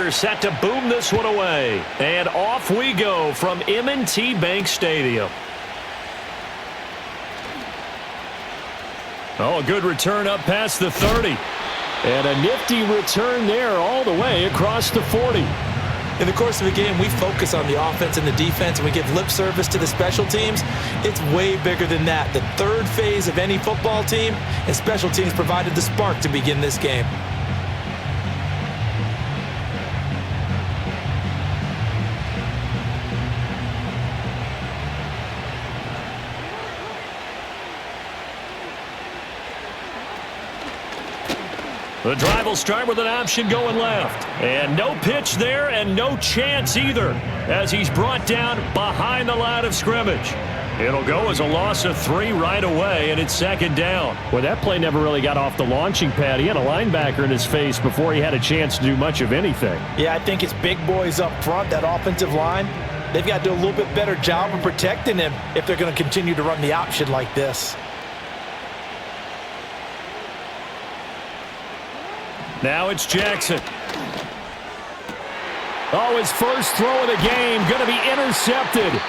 They're set to boom this one away. And off we go from M&T Bank Stadium. Oh, a good return up past the 30. And a nifty return there all the way across the 40. In the course of a game, we focus on the offense and the defense, and we give lip service to the special teams. It's way bigger than that. The third phase of any football team, and special teams provided the spark to begin this game. The drive will start with an option going left. And no pitch there and no chance either as he's brought down behind the line of scrimmage. It'll go as a loss of 3 right away, and it's second down. Well, that play never really got off the launching pad. He had a linebacker in his face before he had a chance to do much of anything. Yeah, I think it's big boys up front, that offensive line. They've got to do a little bit better job of protecting him if they're going to continue to run the option like this. Now it's Jackson. Oh, his first throw of the game going to be intercepted.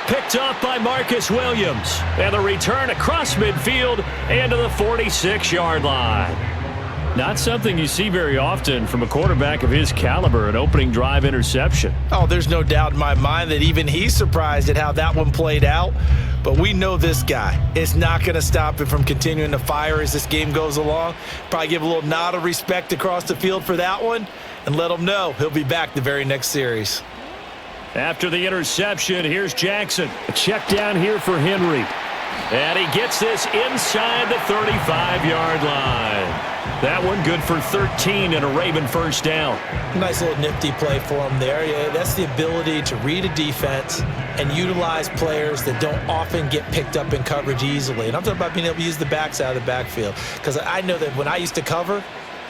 Picked off by Marcus Williams. And the return across midfield and to the 46-yard line. Not something you see very often from a quarterback of his caliber, an opening drive interception. Oh, there's no doubt in my mind that even he's surprised at how that one played out. But we know this guy. It's not going to stop him from continuing to fire as this game goes along. Probably give a little nod of respect across the field for that one and let him know he'll be back the very next series. After the interception, here's Jackson. A check down here for Henry. And he gets this inside the 35-yard line. That one good for 13 and a Raven first down. Nice little nifty play for him there. Yeah, that's the ability to read a defense and utilize players that don't often get picked up in coverage easily. And I'm talking about being able to use the backs out of the backfield. Because I know that when I used to cover,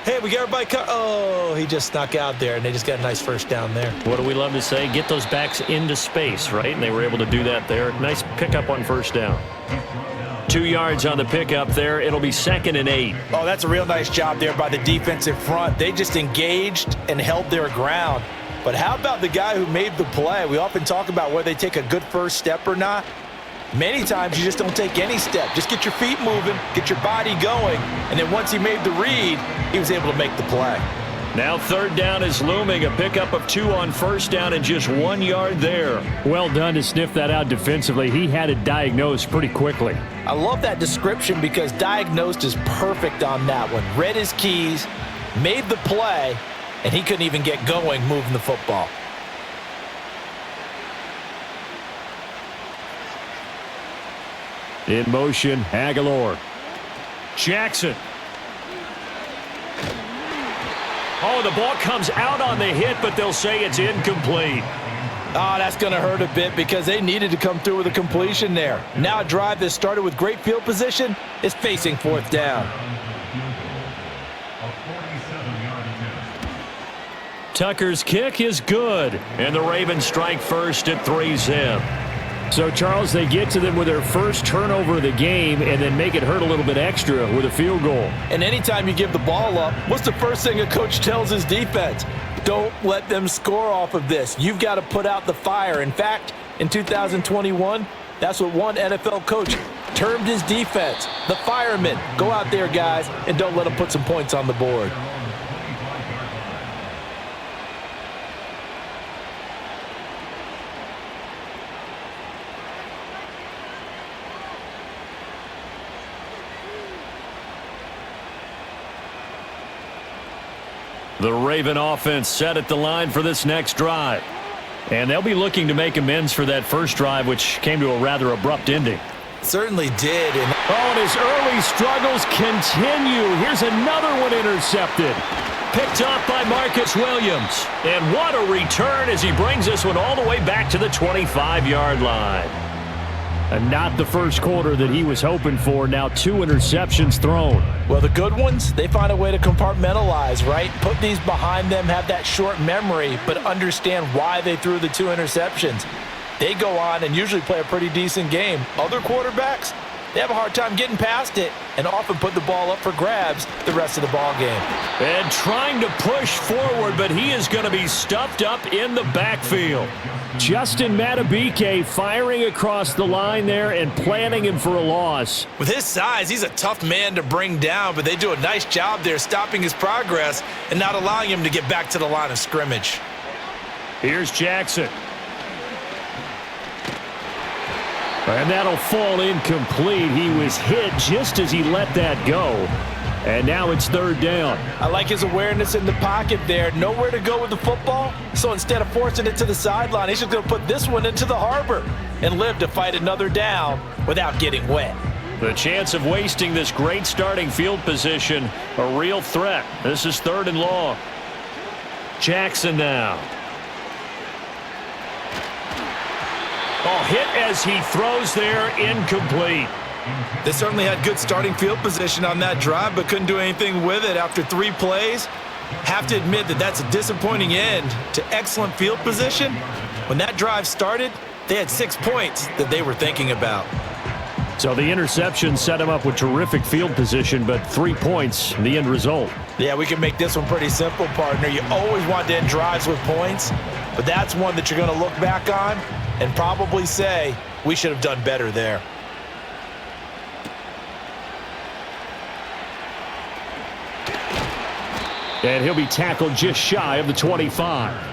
hey, we got everybody oh, he just snuck out there, and they just got a nice first down there. What do we love to say? Get those backs into space, right? And they were able to do that there. Nice pickup on first down. 2 yards on the pickup there. It'll be 2nd and 8. Oh, that's a real nice job there by the defensive front. They just engaged and held their ground. But how about the guy who made the play? We often talk about whether they take a good first step or not. Many times you just don't take any step. Just get your feet moving, get your body going, and then once he made the read, he was able to make the play. Now 3rd down is looming. A pickup of 2 on first down and just 1 yard there. Well done to sniff that out defensively. He had it diagnosed pretty quickly. I love that description because diagnosed is perfect on that one. Read his keys, made the play, and he couldn't even get going moving the football. In motion, Aguilar. Jackson. Oh, the ball comes out on the hit, but they'll say it's incomplete. Oh, that's going to hurt a bit because they needed to come through with a completion there. Now a drive that started with great field position is facing 4th down. Tucker's kick is good, and the Ravens strike first at 3-zip. So, Charles, they get to them with their first turnover of the game and then make it hurt a little bit extra with a field goal. And anytime you give the ball up, what's the first thing a coach tells his defense? Don't let them score off of this. You've got to put out the fire. In fact, in 2021, that's what one NFL coach termed his defense, the firemen. Go out there, guys, and don't let them put some points on the board. The Raven offense set at the line for this next drive. And they'll be looking to make amends for that first drive, which came to a rather abrupt ending. Certainly did. And his early struggles continue. Here's another one intercepted. Picked off by Marcus Williams. And what a return as he brings this one all the way back to the 25-yard line. And not the first quarter that he was hoping for. Now 2 interceptions thrown. Well, the good ones, they find a way to compartmentalize, right? Put these behind them, have that short memory, but understand why they threw the 2 interceptions. They go on and usually play a pretty decent game. Other quarterbacks, they have a hard time getting past it and often put the ball up for grabs the rest of the ball game. And trying to push forward, but he is going to be stuffed up in the backfield. Justin Madubuike firing across the line there and planning him for a loss. With his size, he's a tough man to bring down, but they do a nice job there stopping his progress and not allowing him to get back to the line of scrimmage. Here's Jackson. And that'll fall incomplete. He was hit just as he let that go. And now it's third down. I like his awareness in the pocket there. Nowhere to go with the football. So instead of forcing it to the sideline, he's just going to put this one into the harbor and live to fight another down without getting wet. The chance of wasting this great starting field position, a real threat. This is third and long. Jackson now. Oh, hit as he throws there, incomplete. They certainly had good starting field position on that drive, but couldn't do anything with it after 3 plays. Have to admit that that's a disappointing end to excellent field position. When that drive started, they had 6 points that they were thinking about. So the interception set him up with terrific field position, but 3 points, the end result. Yeah, we can make this one pretty simple, partner. You always want to end drives with points, but that's one that you're going to look back on and probably say, we should have done better there. And he'll be tackled just shy of the 25.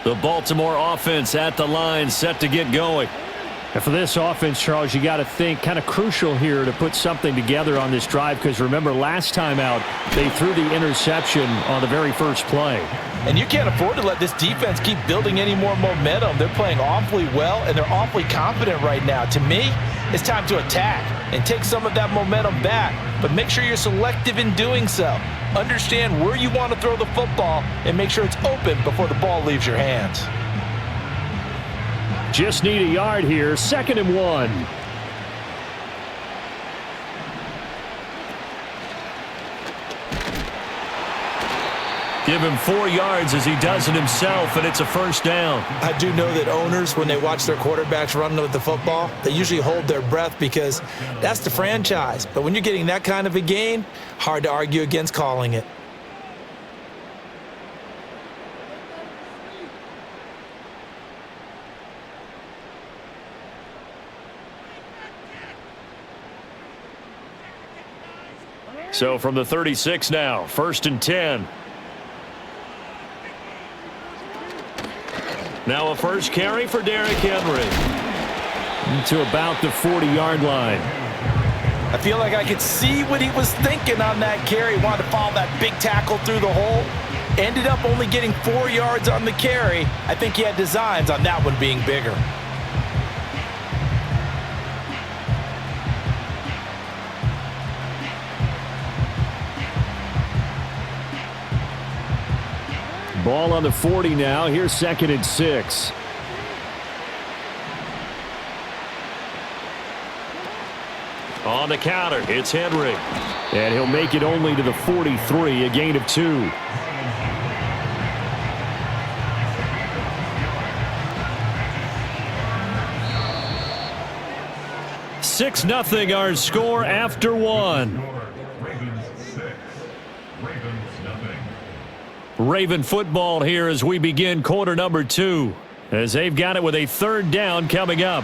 The Baltimore offense at the line, set to get going. And for this offense, Charles, you got to think kind of crucial here to put something together on this drive, because remember last time out they threw the interception on the very first play. And you can't afford to let this defense keep building any more momentum. They're playing awfully well, and they're awfully confident right now. To me, it's time to attack and take some of that momentum back, but make sure you're selective in doing so. Understand where you want to throw the football and make sure it's open before the ball leaves your hands. Just need a yard here, 2nd and 1. Give him 4 yards as he does it himself, and it's a first down. I do know that owners, when they watch their quarterbacks run with the football, they usually hold their breath because that's the franchise. But when you're getting that kind of a gain, hard to argue against calling it. So from the 36 now, 1st and 10. Now a first carry for Derrick Henry. To about the 40-yard line. I feel like I could see what he was thinking on that carry. Wanted to follow that big tackle through the hole. Ended up only getting 4 yards on the carry. I think he had designs on that one being bigger. Ball on the 40 now. Here's 2nd and 6. On the counter, it's Henry. And he'll make it only to the 43, a gain of 2. Six nothing our score after 1. Raven football here as we begin quarter number 2, as they've got it with a 3rd down coming up.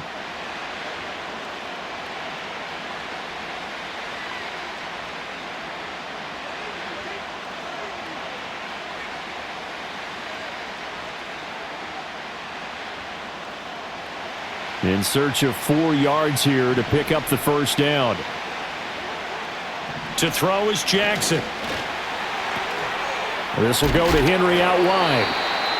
In search of 4 yards here to pick up the first down. To throw is Jackson. This will go to Henry out wide.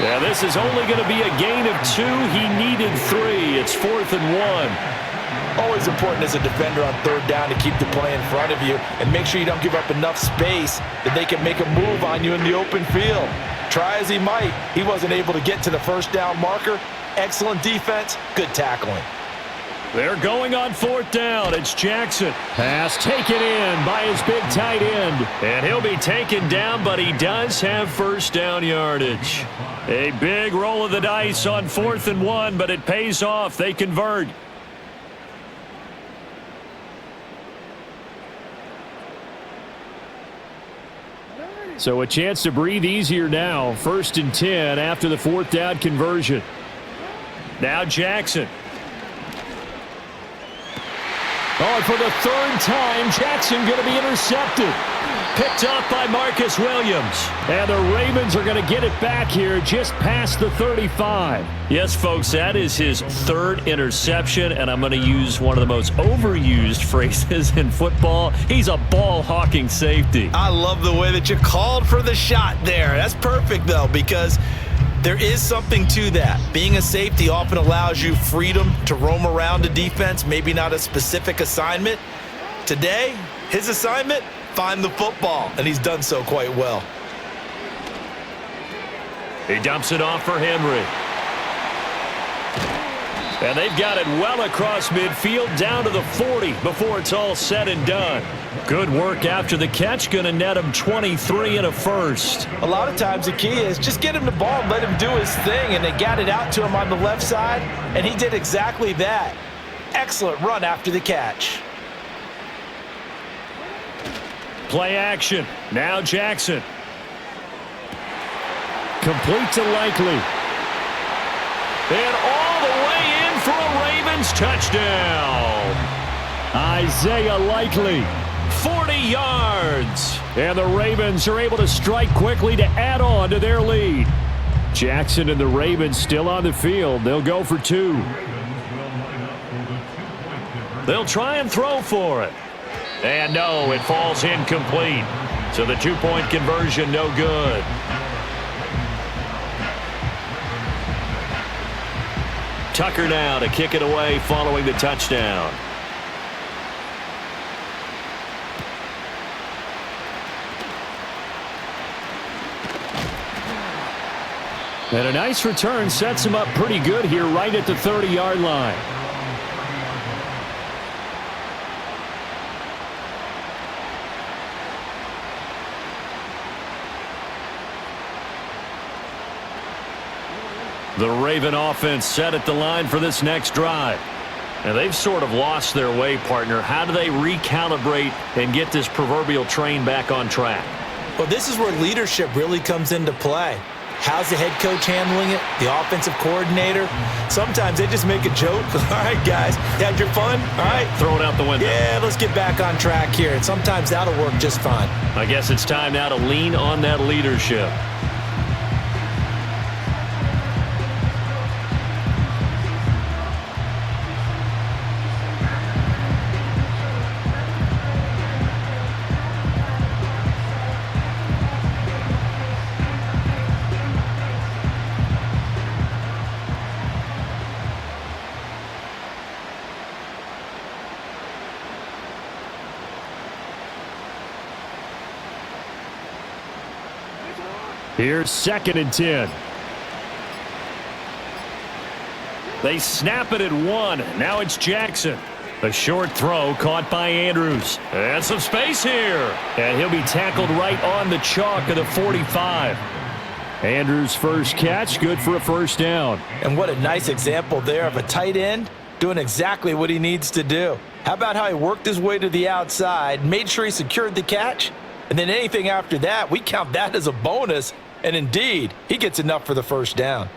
Yeah, this is only going to be a gain of 2. He needed 3. It's 4th and 1. Always important as a defender on 3rd down to keep the play in front of you and make sure you don't give up enough space that they can make a move on you in the open field. Try as he might, he wasn't able to get to the first down marker. Excellent defense, good tackling. They're going on fourth down. It's Jackson. Pass taken in by his big tight end. And he'll be taken down, but he does have first down yardage. A big roll of the dice on 4th and 1, but it pays off. They convert. So a chance to breathe easier now. 1st and 10 after the 4th down conversion. Now Jackson. Oh, for the 3rd time, Jackson going to be intercepted. Picked off by Marcus Williams. And the Ravens are going to get it back here just past the 35. Yes, folks, that is his 3rd interception, and I'm going to use one of the most overused phrases in football. He's a ball-hawking safety. I love the way that you called for the shot there. That's perfect, though, because there is something to that. Being a safety often allows you freedom to roam around a defense, maybe not a specific assignment. Today, his assignment, find the football, and he's done so quite well. He dumps it off for Henry. And they've got it well across midfield down to the 40 before it's all said and done. Good work after the catch. Going to net him 23 and a first. A lot of times the key is just get him the ball and let him do his thing, and they got it out to him on the left side, and he did exactly that. Excellent run after the catch. Play action. Now Jackson. Complete to Likely. And all the way in for a Ravens touchdown. Isaiah Likely. 40 yards. And the Ravens are able to strike quickly to add on to their lead. Jackson and the Ravens still on the field. They'll go for 2. They'll try and throw for it. And no, it falls incomplete. So the 2-point conversion no good. Tucker now to kick it away following the touchdown. And a nice return sets him up pretty good here right at the 30-yard line. The Raven offense set at the line for this next drive. And they've sort of lost their way, partner. How do they recalibrate and get this proverbial train back on track? Well, this is where leadership really comes into play. How's the head coach handling it? The offensive coordinator? Sometimes they just make a joke. All right, guys, had your fun? All right. Throw it out the window. Yeah, let's get back on track here. And sometimes that'll work just fine. I guess it's time now to lean on that leadership. Here's 2nd and 10. They snap it at 1. Now it's Jackson. A short throw caught by Andrews. And some space here. And he'll be tackled right on the chalk of the 45. Andrews' first catch, good for a first down. And what a nice example there of a tight end doing exactly what he needs to do. How about how he worked his way to the outside, made sure he secured the catch, and then anything after that, we count that as a bonus. And indeed, he gets enough for the first down.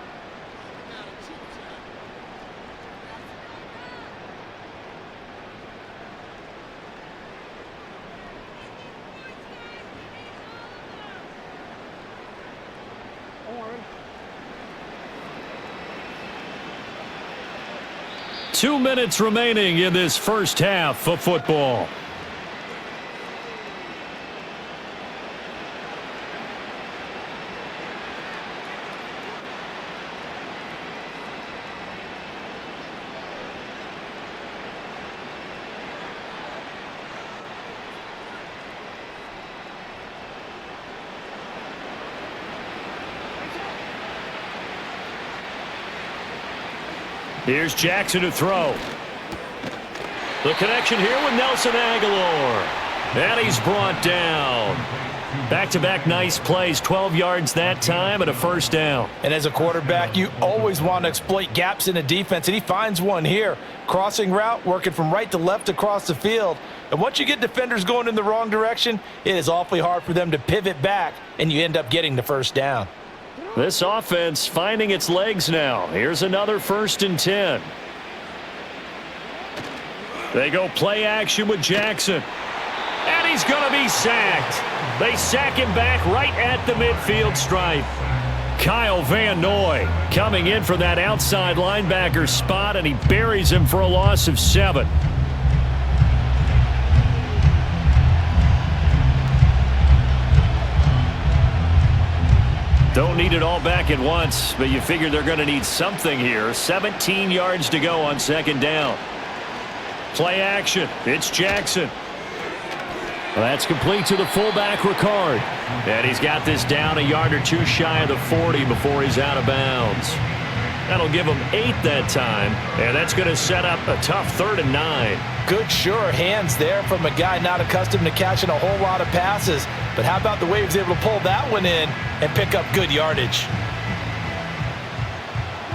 Two minutes remaining in this first half of football. Here's Jackson to throw. The connection here with Nelson Aguilar. And he's brought down. Back-to-back nice plays, 12 yards that time and a first down. And as a quarterback, you always want to exploit gaps in the defense, and he finds one here. Crossing route, working from right to left across the field. And once you get defenders going in the wrong direction, it is awfully hard for them to pivot back, and you end up getting the first down. This offense finding its legs now. Here's another 1st and 10. They go play action with Jackson. And he's going to be sacked. They sack him back right at the midfield stripe. Kyle Van Noy coming in for that outside linebacker spot, and he buries him for a loss of 7. Don't need it all back at once, but you figure they're going to need something here. 17 yards to go on 2nd down. Play action. It's Jackson. Well, that's complete to the fullback, Ricard. And he's got this down a yard or 2 shy of the 40 before he's out of bounds. That'll give him 8 that time, and that's going to set up a tough 3rd and 9. Good, sure hands there from a guy not accustomed to catching a whole lot of passes. But how about the way he was able to pull that one in and pick up good yardage?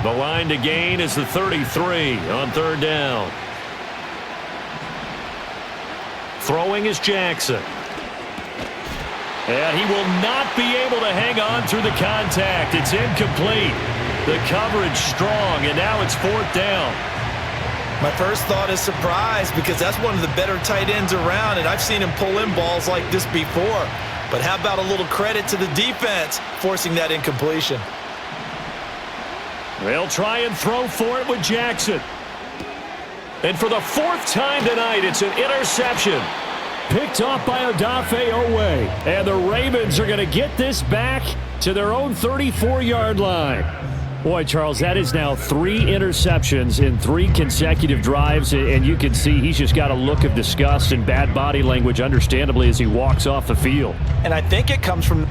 The line to gain is the 33 on 3rd down. Throwing is Jackson. And he will not be able to hang on through the contact. It's incomplete. The coverage strong, and now it's 4th down. My first thought is surprise, because that's one of the better tight ends around, and I've seen him pull in balls like this before. But how about a little credit to the defense forcing that incompletion? They'll try and throw for it with Jackson. And for the 4th time tonight, it's an interception. Picked off by Odafe Owe. And the Ravens are going to get this back to their own 34-yard line. Boy, Charles, that is now 3 interceptions in 3 consecutive drives, and you can see he's just got a look of disgust and bad body language, understandably, as he walks off the field. And I think it comes from